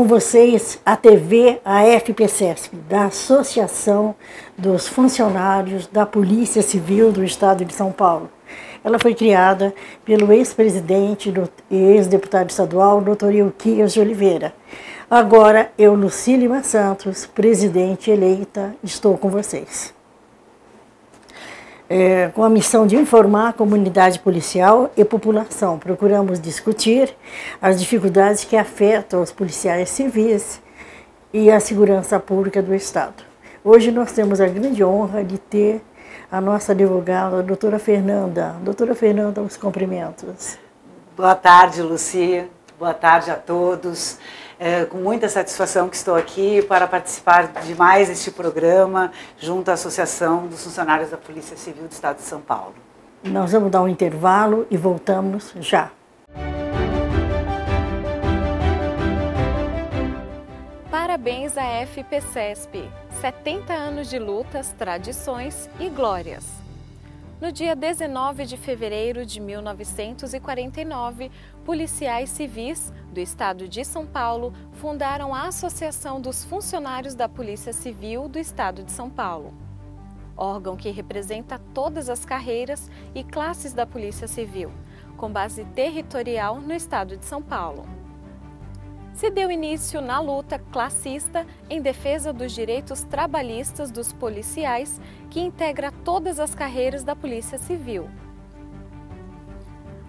Com vocês, a TV AFP-CESP, da Associação dos Funcionários da Polícia Civil do Estado de São Paulo. Ela foi criada pelo ex-presidente e ex-deputado estadual, Dr. Ilquias de Oliveira. Agora, eu, Lucy Lima Santos, presidente eleita, estou com vocês. Com a missão de informar a comunidade policial e população. Procuramos discutir as dificuldades que afetam os policiais civis e a segurança pública do Estado. Hoje nós temos a grande honra de ter a nossa advogada, a doutora Fernanda. Doutora Fernanda, os cumprimentos. Boa tarde, Lucy. Boa tarde a todos. Com muita satisfação que estou aqui para participar de mais este programa junto à Associação dos Funcionários da Polícia Civil do Estado de São Paulo. Nós vamos dar um intervalo e voltamos já. Parabéns à AFP-CESP, 70 anos de lutas, tradições e glórias. No dia 19 de fevereiro de 1949, policiais civis do Estado de São Paulo fundaram a Associação dos Funcionários da Polícia Civil do Estado de São Paulo, órgão que representa todas as carreiras e classes da Polícia Civil, com base territorial no Estado de São Paulo. Se deu início na luta classista em defesa dos direitos trabalhistas dos policiais, que integra todas as carreiras da Polícia Civil.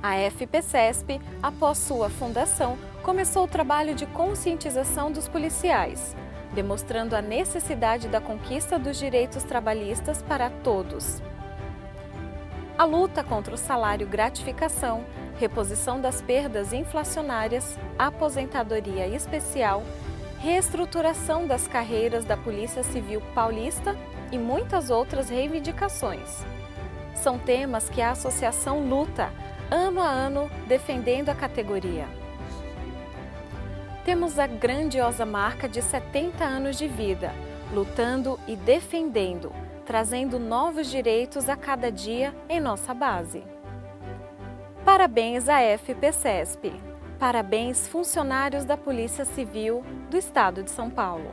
A AFP-CESP, após sua fundação, começou o trabalho de conscientização dos policiais, demonstrando a necessidade da conquista dos direitos trabalhistas para todos. A luta contra o salário gratificação, reposição das perdas inflacionárias, aposentadoria especial, reestruturação das carreiras da Polícia Civil paulista e muitas outras reivindicações. São temas que a associação luta ano a ano defendendo a categoria. Temos a grandiosa marca de 70 anos de vida, lutando e defendendo, trazendo novos direitos a cada dia em nossa base. Parabéns à AFP-CESP. Parabéns, funcionários da Polícia Civil do Estado de São Paulo.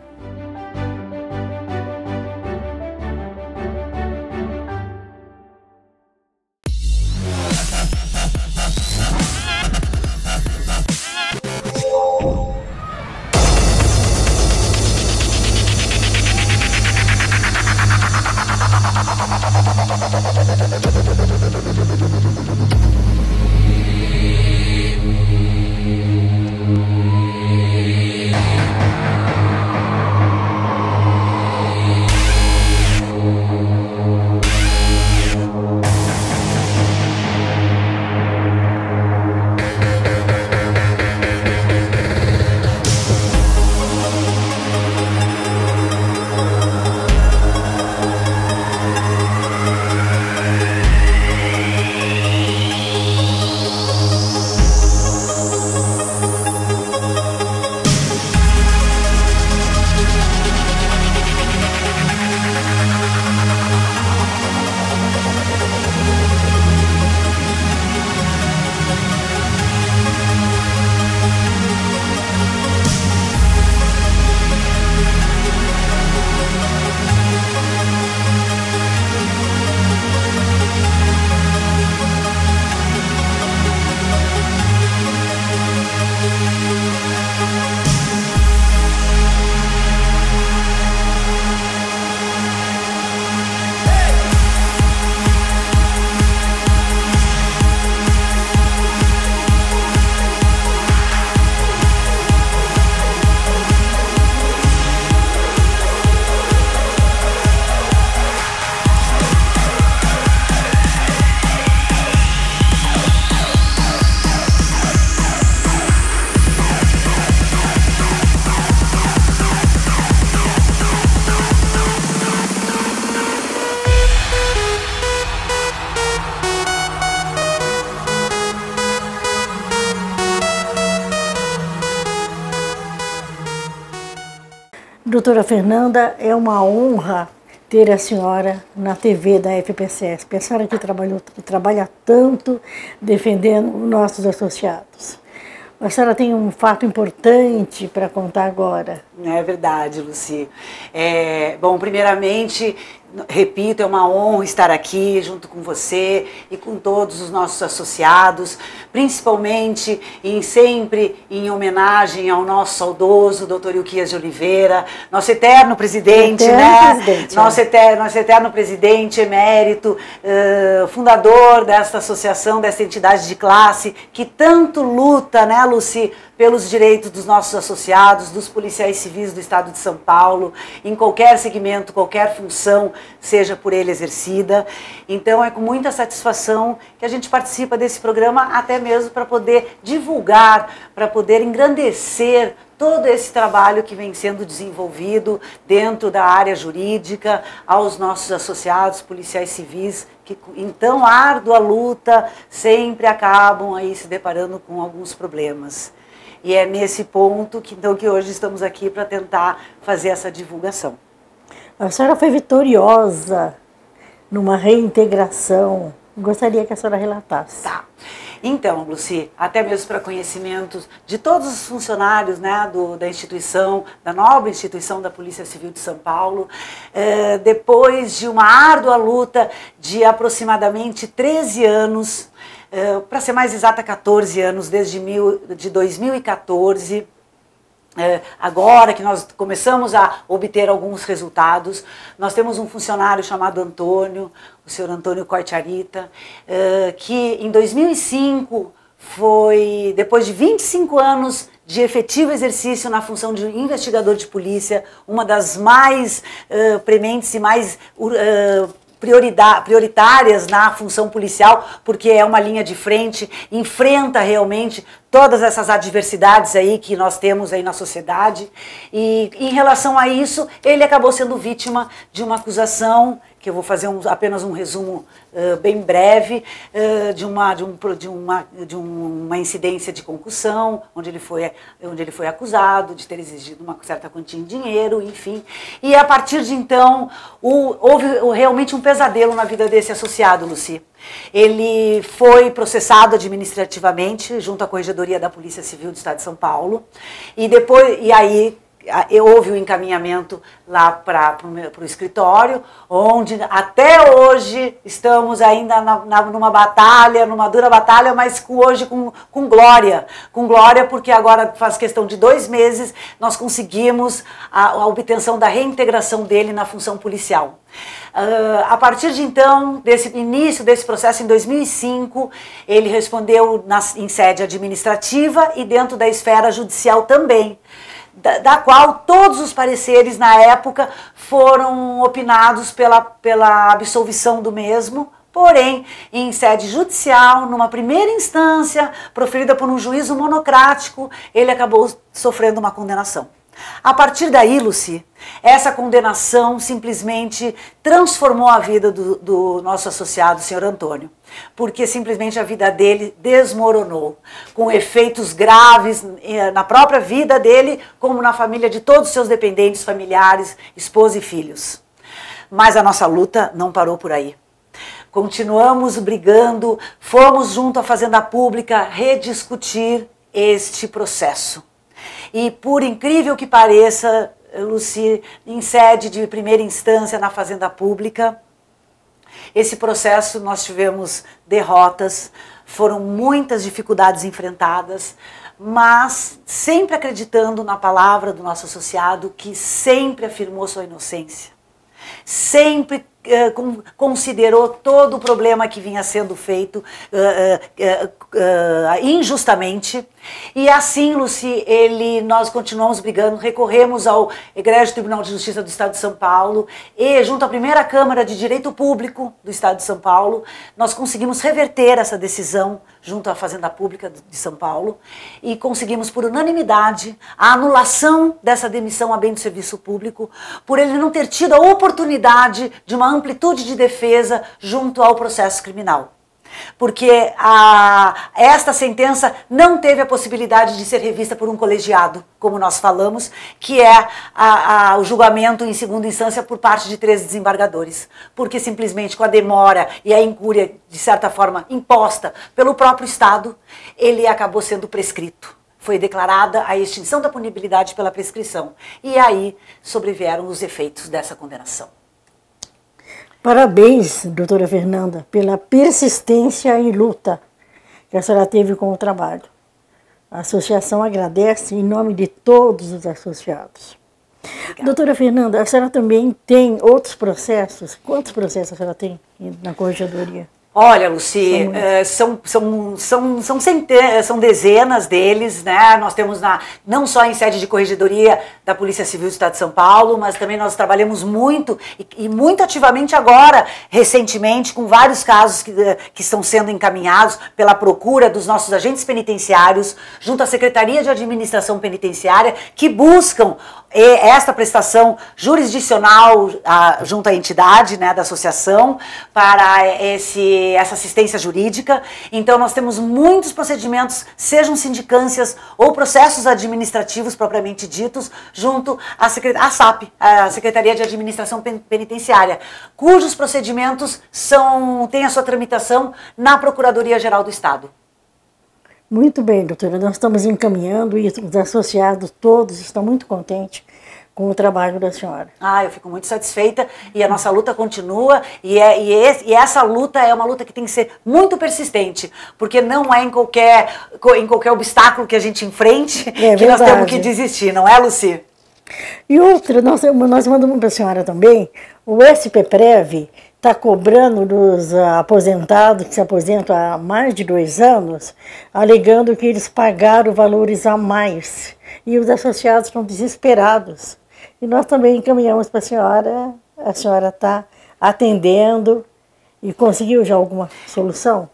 Doutora Fernanda, é uma honra ter a senhora na TV da AFP-CESP. A senhora que trabalha tanto defendendo os nossos associados. A senhora tem um fato importante para contar agora. É verdade, Luci. Bom, primeiramente, repito, é uma honra estar aqui junto com você e com todos os nossos associados, principalmente sempre em homenagem ao nosso saudoso Dr. Ilquias de Oliveira, nosso eterno presidente, nosso eterno presidente emérito, fundador desta associação, dessa entidade de classe, que tanto luta, né, Luci, pelos direitos dos nossos associados, dos policiais civis do Estado de São Paulo, em qualquer segmento, qualquer função, seja por ele exercida. Então é com muita satisfação que a gente participa desse programa, até mesmo para poder divulgar, para poder engrandecer todo esse trabalho que vem sendo desenvolvido dentro da área jurídica, aos nossos associados policiais civis, que em tão árdua luta sempre acabam aí se deparando com alguns problemas. E é nesse ponto que hoje estamos aqui para tentar fazer essa divulgação. A senhora foi vitoriosa numa reintegração. Gostaria que a senhora relatasse. Tá. Então, Luci, até mesmo para conhecimento de todos os funcionários, né, da instituição, da nova instituição da Polícia Civil de São Paulo, depois de uma árdua luta de aproximadamente 13 anos, para ser mais exata, 14 anos, desde 2014, agora que nós começamos a obter alguns resultados, nós temos um funcionário chamado Antônio, o senhor Antônio Cortiarita, que em 2005 foi, depois de 25 anos de efetivo exercício na função de investigador de polícia, uma das mais prementes e mais prioritárias na função policial, porque é uma linha de frente, enfrenta realmente todas essas adversidades aí que nós temos aí na sociedade. E em relação a isso, ele acabou sendo vítima de uma acusação, que eu vou fazer apenas um resumo bem breve, de uma incidência de concussão, onde ele foi acusado de ter exigido uma certa quantia em dinheiro, enfim. E a partir de então, houve realmente um pesadelo na vida desse associado, Luci. Ele foi processado administrativamente junto à Corregedoria da Polícia Civil do Estado de São Paulo, e aí houve um encaminhamento lá para o escritório, onde até hoje estamos ainda numa batalha, numa dura batalha, mas hoje com glória, porque agora faz questão de 2 meses nós conseguimos a obtenção da reintegração dele na função policial. A partir de então, desse início desse processo, em 2005, ele respondeu em sede administrativa e dentro da esfera judicial também, da qual todos os pareceres na época foram opinados pela absolvição do mesmo, porém, em sede judicial, numa primeira instância, proferida por um juízo monocrático, ele acabou sofrendo uma condenação. A partir daí, Luci, essa condenação simplesmente transformou a vida do nosso associado, o senhor Antônio, porque simplesmente a vida dele desmoronou, com efeitos graves na própria vida dele, como na família de todos os seus dependentes, familiares, esposa e filhos. Mas a nossa luta não parou por aí. Continuamos brigando, fomos junto à Fazenda Pública rediscutir este processo. E por incrível que pareça, Luci, em sede de primeira instância na Fazenda Pública, esse processo nós tivemos derrotas, foram muitas dificuldades enfrentadas, mas sempre acreditando na palavra do nosso associado, que sempre afirmou sua inocência, sempre considerou todo o problema que vinha sendo feito injustamente. E assim, Luci, nós continuamos brigando, recorremos ao Egrégio Tribunal de Justiça do Estado de São Paulo e junto à primeira Câmara de Direito Público do Estado de São Paulo, nós conseguimos reverter essa decisão junto à Fazenda Pública de São Paulo e conseguimos por unanimidade a anulação dessa demissão a bem do serviço público por ele não ter tido a oportunidade de uma amplitude de defesa junto ao processo criminal. Porque esta sentença não teve a possibilidade de ser revista por um colegiado, como nós falamos, que é o julgamento em segunda instância por parte de 13 desembargadores. Porque simplesmente com a demora e a incúria, de certa forma, imposta pelo próprio Estado, ele acabou sendo prescrito. foi declarada a extinção da punibilidade pela prescrição. E aí sobrevieram os efeitos dessa condenação. Parabéns, doutora Fernanda, pela persistência e luta que a senhora teve com o trabalho. A associação agradece em nome de todos os associados. Obrigada. Doutora Fernanda, a senhora também tem outros processos? Quantos processos a senhora tem na corregedoria? Olha, Luci, são dezenas deles, né? Nós temos não só em sede de corregedoria da Polícia Civil do Estado de São Paulo, mas também nós trabalhamos muito e muito ativamente agora, recentemente, com vários casos que estão sendo encaminhados pela procura dos nossos agentes penitenciários, junto à Secretaria de Administração Penitenciária, que buscam esta prestação jurisdicional junto à entidade, né, da associação para essa assistência jurídica. Então nós temos muitos procedimentos, sejam sindicâncias ou processos administrativos propriamente ditos, junto à SAP, a Secretaria de Administração Penitenciária, cujos procedimentos têm a sua tramitação na Procuradoria-Geral do Estado. Muito bem, doutora, nós estamos encaminhando e os associados todos estão muito contentes com o trabalho da senhora. Eu fico muito satisfeita e a nossa luta continua e essa luta é uma luta que tem que ser muito persistente, porque não é em qualquer obstáculo que a gente enfrente que nós temos que desistir, não é, Luci? E outra, nós mandamos para a senhora também, o SPPREV está cobrando dos aposentados que se aposentam há mais de 2 anos, alegando que eles pagaram valores a mais. E os associados estão desesperados. E nós também encaminhamos para a senhora está atendendo e conseguiu já alguma solução?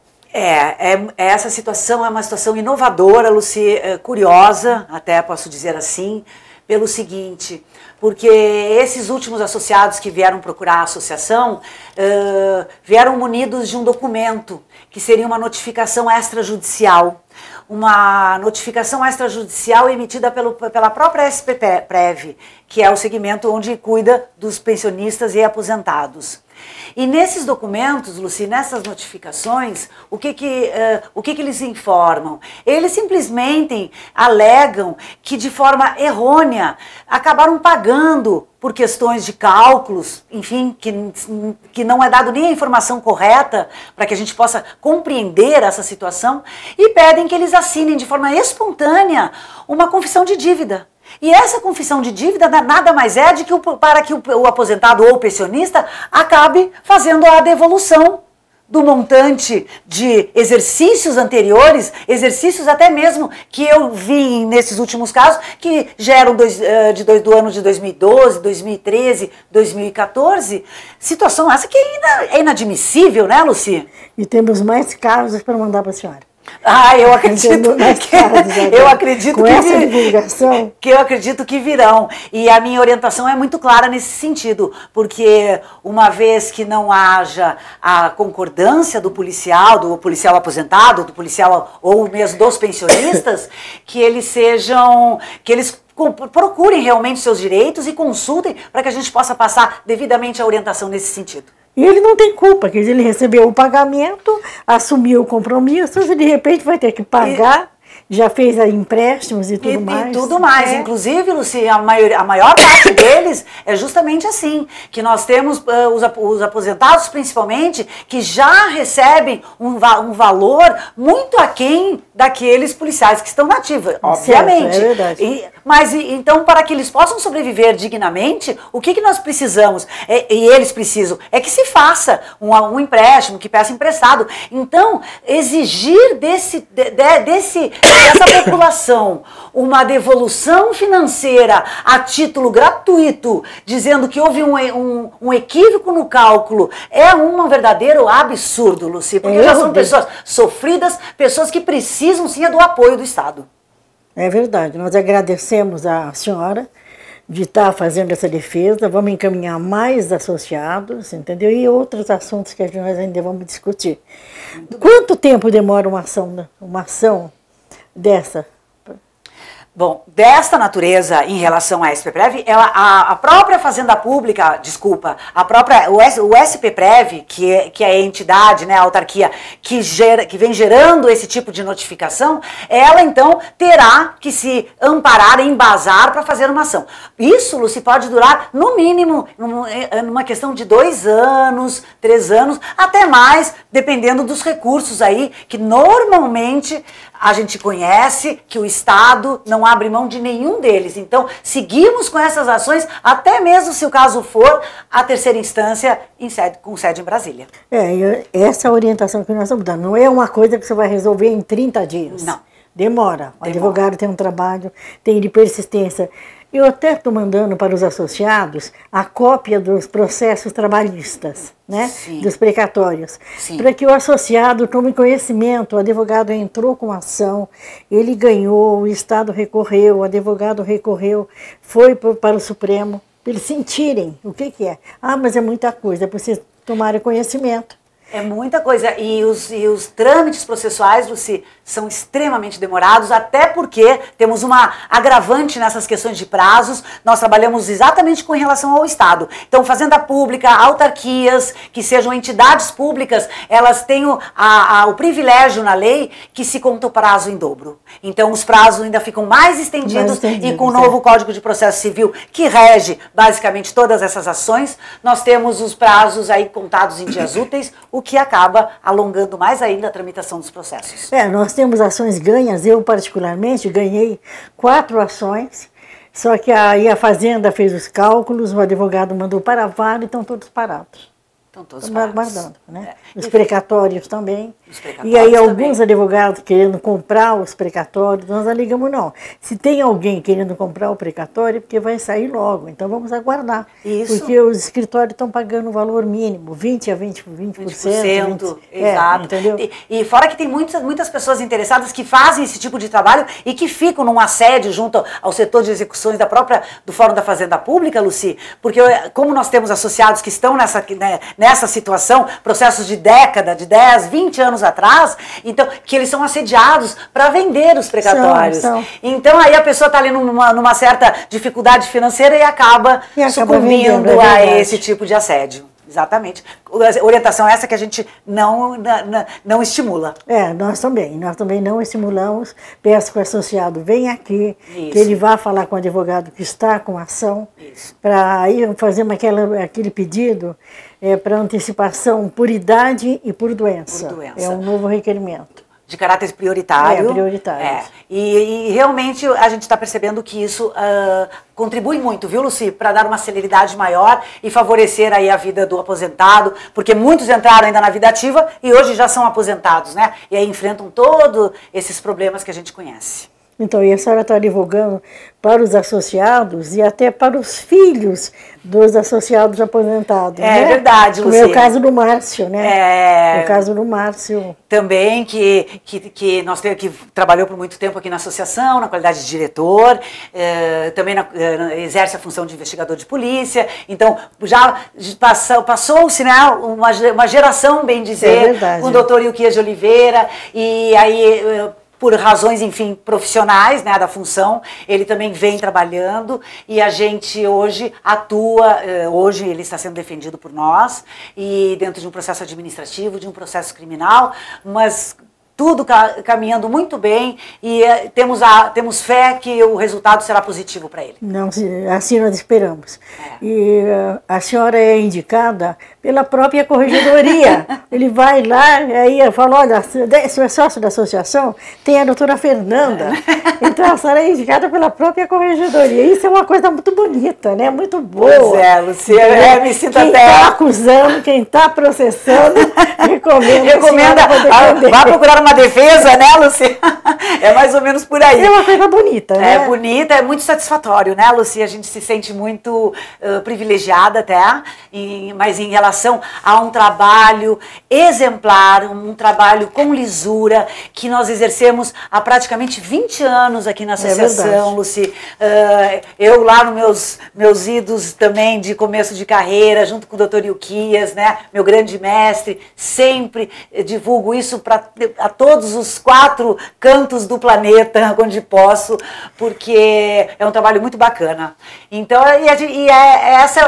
Essa situação é uma situação inovadora, Luci, curiosa, até posso dizer assim, pelo seguinte, porque esses últimos associados que vieram procurar a associação vieram munidos de um documento que seria uma notificação extrajudicial. Uma notificação extrajudicial emitida pela própria SPPREV, que é o segmento onde cuida dos pensionistas e aposentados. E nesses documentos, Luci, nessas notificações, o que eles informam? Eles simplesmente alegam que de forma errônea acabaram pagando por questões de cálculos, enfim, que não é dado nem a informação correta para que a gente possa compreender essa situação, e pedem que eles assinem de forma espontânea uma confissão de dívida. E essa confissão de dívida nada mais é para que o aposentado ou o pensionista acabe fazendo a devolução do montante de exercícios anteriores, exercícios até mesmo que eu vi nesses últimos casos, que já eram do ano de 2012, 2013, 2014. Situação essa que é inadmissível, né, Luci? E temos mais casos para mandar para a senhora. Eu acredito que virão. E a minha orientação é muito clara nesse sentido, porque uma vez que não haja a concordância do policial aposentado, do policial ou mesmo dos pensionistas, que eles procurem realmente seus direitos e consultem para que a gente possa passar devidamente a orientação nesse sentido. E ele não tem culpa, que ele recebeu o pagamento, assumiu o compromisso e de repente vai ter que pagar, já fez empréstimos e tudo mais. E tudo mais. Inclusive, Luci, a maior parte deles é justamente assim, que nós temos os aposentados, principalmente, que já recebem um valor muito aquém daqueles policiais que estão na ativa, obviamente. Certo, é verdade. Então, para que eles possam sobreviver dignamente, o que nós precisamos, e eles precisam, é que se faça um empréstimo, que peça emprestado. Então, exigir dessa população uma devolução financeira a título gratuito, dizendo que houve um equívoco no cálculo, é um verdadeiro absurdo, Luci, porque já são pessoas sofridas, pessoas que precisam sim do apoio do Estado. É verdade, nós agradecemos a senhora de estar fazendo essa defesa, vamos encaminhar mais associados, entendeu? E outros assuntos que nós ainda vamos discutir. Quanto tempo demora uma ação dessa? Bom, desta natureza em relação à SPPrev, a própria Fazenda Pública, desculpa, o SPPrev, que é a entidade, né, a autarquia que vem gerando esse tipo de notificação, ela então terá que se amparar, embasar para fazer uma ação. Isso, Lucy, pode durar no mínimo numa questão de 2 anos, 3 anos, até mais, dependendo dos recursos aí, que normalmente a gente conhece que o Estado não abre mão de nenhum deles. Então, seguimos com essas ações, até mesmo se o caso for a terceira instância com sede em Brasília. Essa é a orientação que nós estamos dando. Não é uma coisa que você vai resolver em 30 dias. Não. Demora. O advogado tem um trabalho, tem de persistência. Eu até estou mandando para os associados a cópia dos processos trabalhistas, né? Sim. Dos precatórios, Sim. para que o associado tome conhecimento. O advogado entrou com ação, ele ganhou, o Estado recorreu, o advogado recorreu, foi para o Supremo, para eles sentirem o que é. Ah, mas é muita coisa, é preciso tomar conhecimento. É muita coisa. E os trâmites processuais, Lucy, são extremamente demorados, até porque temos uma agravante nessas questões de prazos. Nós trabalhamos exatamente com relação ao Estado. Então, Fazenda Pública, autarquias, que sejam entidades públicas, elas têm o privilégio na lei que se conta o prazo em dobro. Então, os prazos ainda ficam mais estendidos e com o novo Código de Processo Civil, que rege basicamente todas essas ações, nós temos os prazos aí contados em dias úteis, o que acaba alongando mais ainda a tramitação dos processos. Nós temos ações ganhas, eu particularmente ganhei 4 ações, só que aí a Fazenda fez os cálculos, o advogado mandou para a vara e estão todos parados. Estão todos aguardando, né? Os precatórios também. precatórios e aí alguns também. Advogados querendo comprar os precatórios, nós alegamos não. Se tem alguém querendo comprar o precatório, é porque vai sair logo, então vamos aguardar. Isso. Porque os escritórios estão pagando o valor mínimo, 20% a 20%. Exato. Entendeu? E fora que tem muitas pessoas interessadas que fazem esse tipo de trabalho e que ficam num assédio junto ao setor de execuções do Fórum da Fazenda Pública, Lucy, porque como nós temos associados que estão nessa situação, processos de década, de 10, 20 anos atrás, então, que eles são assediados para vender os precatórios. São. Então aí a pessoa está ali numa certa dificuldade financeira e acaba sucumbindo vendendo, a esse tipo de assédio. Exatamente. A orientação é essa que a gente não estimula. Nós também não estimulamos. Peço que o associado venha aqui, Isso. que ele vá falar com o advogado que está com a ação, para aí fazer aquele pedido para antecipação por idade e por doença. É um novo requerimento. De caráter prioritário. Prioritário. E realmente a gente está percebendo que isso contribui muito, viu, Lucy, para dar uma celeridade maior e favorecer aí a vida do aposentado, porque muitos entraram ainda na vida ativa e hoje já são aposentados, né? E aí enfrentam todos esses problemas que a gente conhece. Então, e a senhora está divulgando para os associados e até para os filhos dos associados aposentados, né? É verdade, Lucy. Como é o caso do Márcio, né? O caso do Márcio. Também, que trabalhou por muito tempo aqui na associação, na qualidade de diretor, também exerce a função de investigador de polícia. Então, já passou-se, né, uma geração, bem dizer, com o doutor Ilquias de Oliveira, e aí por razões, enfim, profissionais, né, da função, ele também vem trabalhando e a gente hoje atua, hoje ele está sendo defendido por nós, e dentro de um processo administrativo, de um processo criminal, mas tudo caminhando muito bem e temos fé que o resultado será positivo para ele. Não, assim nós esperamos. E a senhora é indicada pela própria corregedoria. Ele vai lá e aí fala, olha, se é sócio da associação, tem a doutora Fernanda. Então a senhora é indicada pela própria corregedoria. Isso é uma coisa muito bonita, né? Muito boa. Pois é, Lucia, me sinto quem até... Quem está acusando, quem está processando, recomenda vá procurar uma defesa, né, Lucy? É mais ou menos por aí. É uma coisa bonita, né? É bonita, é muito satisfatório, né, Lucy? A gente se sente muito privilegiada até, mas em relação a um trabalho exemplar, um trabalho com lisura, que nós exercemos há praticamente 20 anos aqui na associação, Lucy. Eu lá nos meus idos também de começo de carreira, junto com o doutor Ilquias, né, meu grande mestre, sempre divulgo isso para todos os 4 cantos do planeta, onde posso, porque é um trabalho muito bacana. Então,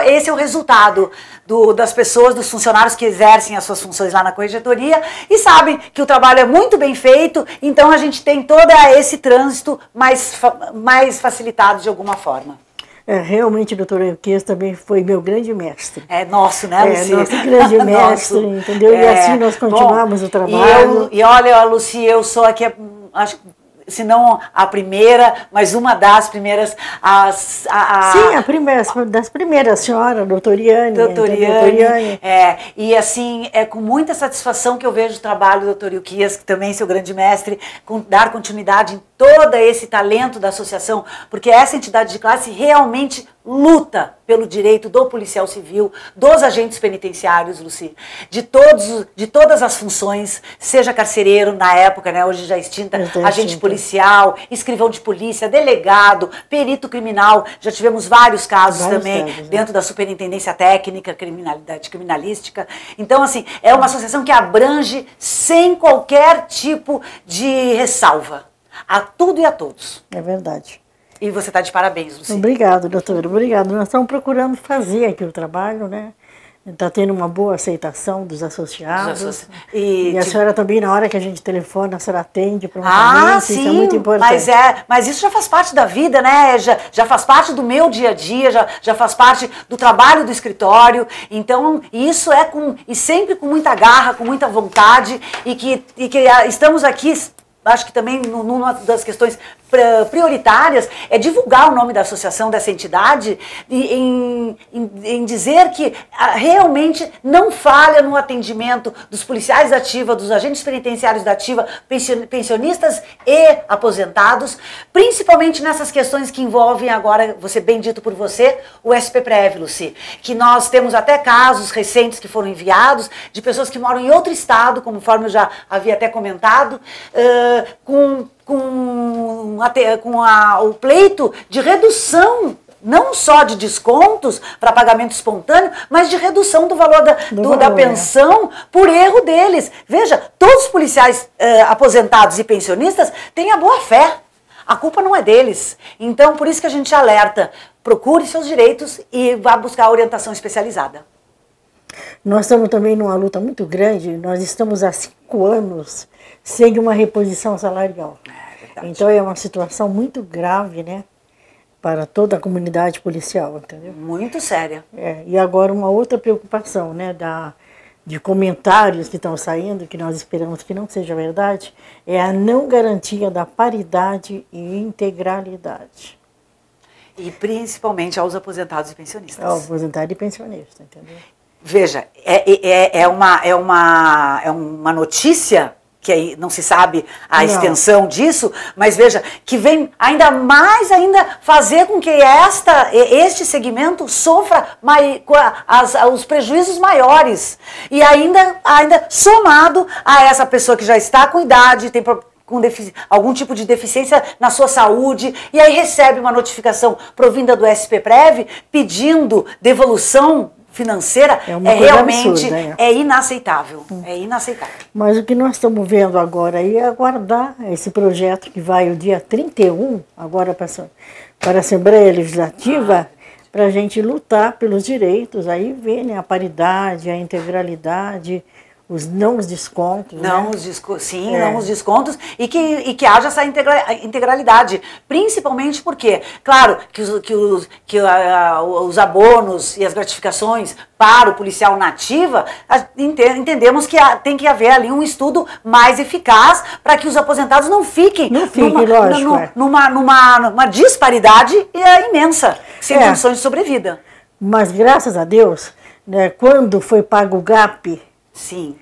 esse é o resultado das pessoas, dos funcionários que exercem as suas funções lá na corregedoria e sabem que o trabalho é muito bem feito, então a gente tem todo esse trânsito mais facilitado de alguma forma. Realmente, doutor Euquias também foi meu grande mestre. É nosso, né, Luci? Nosso grande mestre, entendeu? E assim nós continuamos o trabalho. E olha, Luci, eu sou aqui, acho que, se não a primeira, mas uma das primeiras. Sim, das primeiras, senhora, doutoriane. Doutoriane. E assim, é com muita satisfação que eu vejo o trabalho do doutor Euquias, que também é seu grande mestre, dar continuidade em todo esse talento da associação, porque essa entidade de classe realmente luta pelo direito do policial civil, dos agentes penitenciários, Luci, de todas as funções, seja carcereiro na época, né, hoje já extinta, agente policial, escrivão de polícia, delegado, perito criminal, já tivemos vários casos também dentro da superintendência técnica, criminalística. Então, assim, é uma associação que abrange sem qualquer tipo de ressalva, a tudo e a todos. É verdade. E você está de parabéns, Luci. Obrigado, doutora. Obrigado. Nós estamos procurando fazer aqui o trabalho, né? Está tendo uma boa aceitação dos associados. E a senhora também, na hora que a gente telefona, a senhora atende prontamente. Sim, isso é muito importante. Mas isso já faz parte da vida, né? Já faz parte do meu dia a dia, já faz parte do trabalho do escritório. Então, isso e sempre com muita garra, com muita vontade, e que estamos aqui. Acho que também numa das questões prioritárias é divulgar o nome da associação, dessa entidade, em dizer que realmente não falha no atendimento dos policiais da ativa, dos agentes penitenciários da ativa, pensionistas e aposentados, principalmente nessas questões que envolvem agora, você bem dito por você, o SPPrev, Luci, que nós temos até casos recentes que foram enviados de pessoas que moram em outro estado, conforme eu já havia até comentado, com o pleito de redução, não só de descontos para pagamento espontâneo, mas de redução do valor da pensão por erro deles. Veja, todos os policiais aposentados e pensionistas têm a boa fé. A culpa não é deles. Então, por isso que a gente alerta, procure seus direitos e vá buscar orientação especializada. Nós estamos também numa luta muito grande, nós estamos há 5 anos sem uma reposição salarial. Então é uma situação muito grave, né, para toda a comunidade policial, entendeu? Muito séria. E agora uma outra preocupação, né, de comentários que estão saindo, que nós esperamos que não seja verdade, é a não garantia da paridade e integralidade. E principalmente aos aposentados e pensionistas. Ao aposentado e pensionista, entendeu? Veja, é uma notícia que aí não se sabe a extensão disso, mas veja, que vem ainda fazer com que este segmento sofra os prejuízos maiores. E ainda somado a essa pessoa que já está com idade, tem algum tipo de deficiência na sua saúde, e aí recebe uma notificação provinda do SPPrev pedindo devolução financeira, realmente absurda, inaceitável. É inaceitável. Mas o que nós estamos vendo agora é aguardar esse projeto que vai o dia 31, agora para a Assembleia Legislativa, para a gente lutar pelos direitos, aí ver, né, a paridade, a integralidade, os descontos. Não os descontos e que haja essa integralidade. Principalmente porque, claro, que os abonos e as gratificações para o policial na ativa, entendemos que tem que haver ali um estudo mais eficaz para que os aposentados não fiquem numa disparidade imensa, sem condições de sobrevida. Mas graças a Deus, né, quando foi pago o GAP, sim,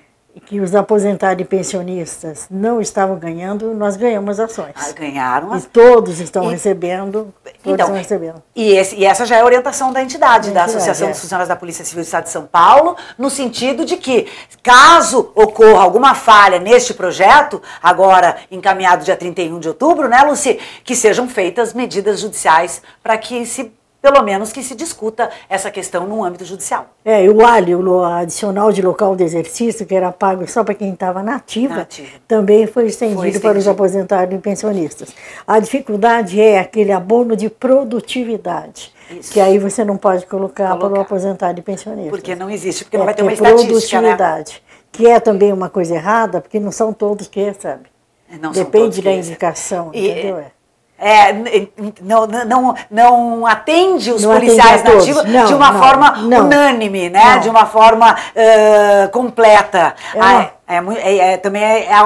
que os aposentados e pensionistas não estavam ganhando, nós ganhamos ações. Ganharam. E todos estão recebendo. E essa já é a orientação da entidade, da Associação dos Funcionários da Polícia Civil do Estado de São Paulo, no sentido de que, caso ocorra alguma falha neste projeto, agora encaminhado dia 31 de outubro, né, Luci, que sejam feitas medidas judiciais para que se pelo menos que se discuta essa questão no âmbito judicial. E o ALI, o adicional de local de exercício, que era pago só para quem estava nativa, também foi estendido para os aposentados e pensionistas. A dificuldade é aquele abono de produtividade. Isso. Que aí você não pode colocar para o aposentado e pensionista. Porque não existe, porque não vai ter uma estatística, produtividade, né? Que é também uma coisa errada, porque não são todos que recebem. Depende da indicação, entendeu? Não atende os policiais nativos de uma forma unânime, né? De uma forma completa. Também há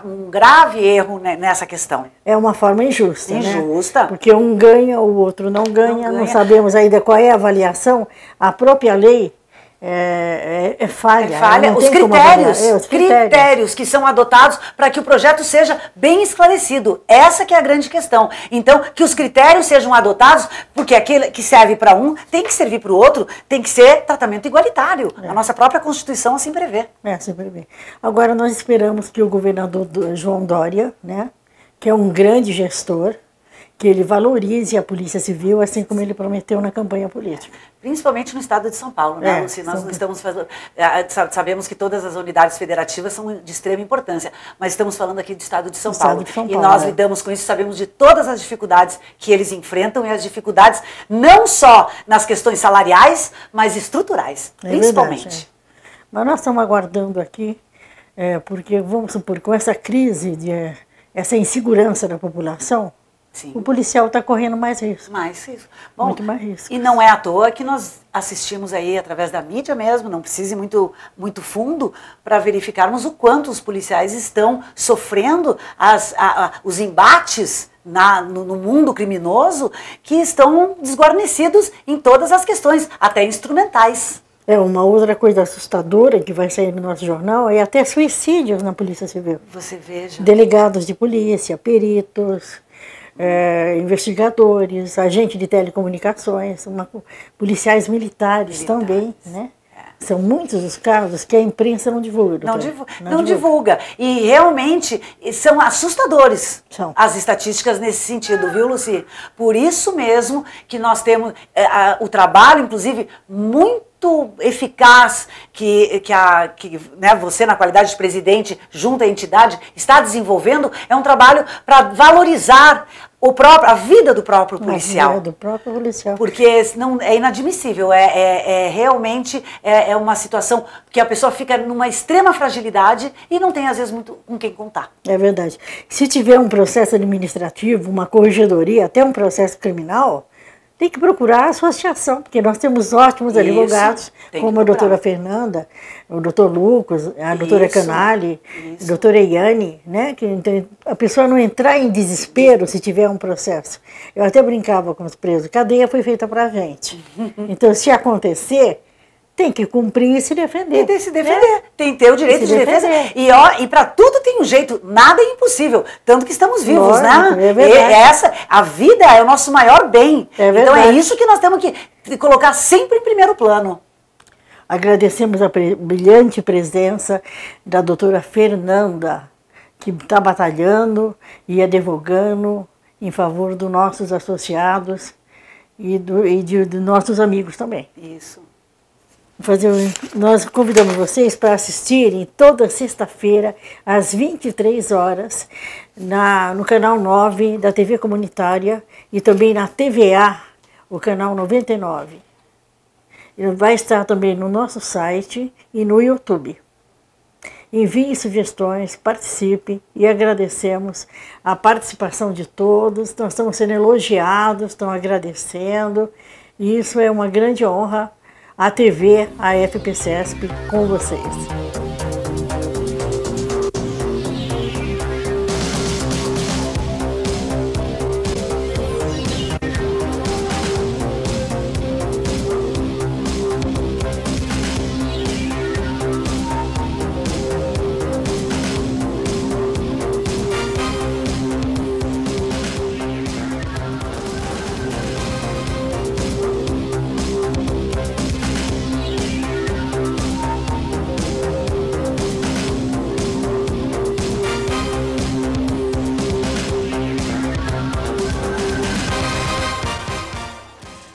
um grave erro nessa questão. É uma forma injusta, Injusta. Né? Porque um ganha, o outro não ganha, não sabemos ainda qual é a avaliação. A própria lei é falha. Os critérios que são adotados para que o projeto seja bem esclarecido. Essa que é a grande questão. Então, que os critérios sejam adotados, porque aquele que serve para um tem que servir para o outro, tem que ser tratamento igualitário. A nossa própria Constituição assim prevê. Assim prevê. Agora nós esperamos que o governador João Dória, né, que é um grande gestor, que ele valorize a Polícia Civil, assim como ele prometeu na campanha política. Principalmente no estado de São Paulo, né, Lucy? Nós estamos sabemos que todas as unidades federativas são de extrema importância, mas estamos falando aqui do estado de São Paulo. E nós lidamos com isso, sabemos de todas as dificuldades que eles enfrentam e as dificuldades não só nas questões salariais, mas estruturais, principalmente. Verdade, Mas nós estamos aguardando aqui, porque vamos supor, com essa crise, essa insegurança da população, sim, o policial está correndo mais risco. Bom, muito mais risco. E não é à toa que nós assistimos aí através da mídia mesmo, não precisa ir muito fundo para verificarmos o quanto os policiais estão sofrendo os embates no mundo criminoso, que estão desguarnecidos em todas as questões, até instrumentais. Uma outra coisa assustadora que vai sair no nosso jornal é até suicídios na Polícia Civil. Você veja. Delegados de polícia, peritos, investigadores, agentes de telecomunicações, policiais militares também, né? São muitos os casos que a imprensa não divulga. Não divulga. E realmente são assustadores as estatísticas nesse sentido, viu, Lucy? Por isso mesmo que nós temos o trabalho, inclusive, muito eficaz que né, você, na qualidade de presidente, junto à entidade, está desenvolvendo, é um trabalho para valorizar a vida do próprio policial. Porque não, é inadmissível, realmente uma situação que a pessoa fica numa extrema fragilidade e não tem, às vezes, muito com quem contar. É verdade. Se tiver um processo administrativo, uma corregedoria, até um processo criminal, tem que procurar a associação, porque nós temos ótimos advogados, como a doutora Fernanda, o doutor Lucas, a doutora Canali, a doutora Iane, né? Que a pessoa não entrar em desespero se tiver um processo. Eu até brincava com os presos, cadeia foi feita para a gente. Então, se acontecer, tem que cumprir e se defender. Tem que se defender, tem que ter o direito de defesa. E para tudo tem um jeito, nada é impossível, tanto que estamos vivos, né? A vida é o nosso maior bem. Então é isso que nós temos que colocar sempre em primeiro plano. Agradecemos a brilhante presença da doutora Fernanda, que está batalhando e advogando em favor dos nossos associados e de nossos amigos também. Isso. Nós convidamos vocês para assistirem toda sexta-feira, às 23 horas, no canal 9 da TV Comunitária e também na TVA, o canal 99. Ele vai estar também no nosso site e no YouTube. Envie sugestões, participe e agradecemos a participação de todos. Nós estamos sendo elogiados, estão agradecendo. E isso é uma grande honra. A TV, a FPCESP, com vocês.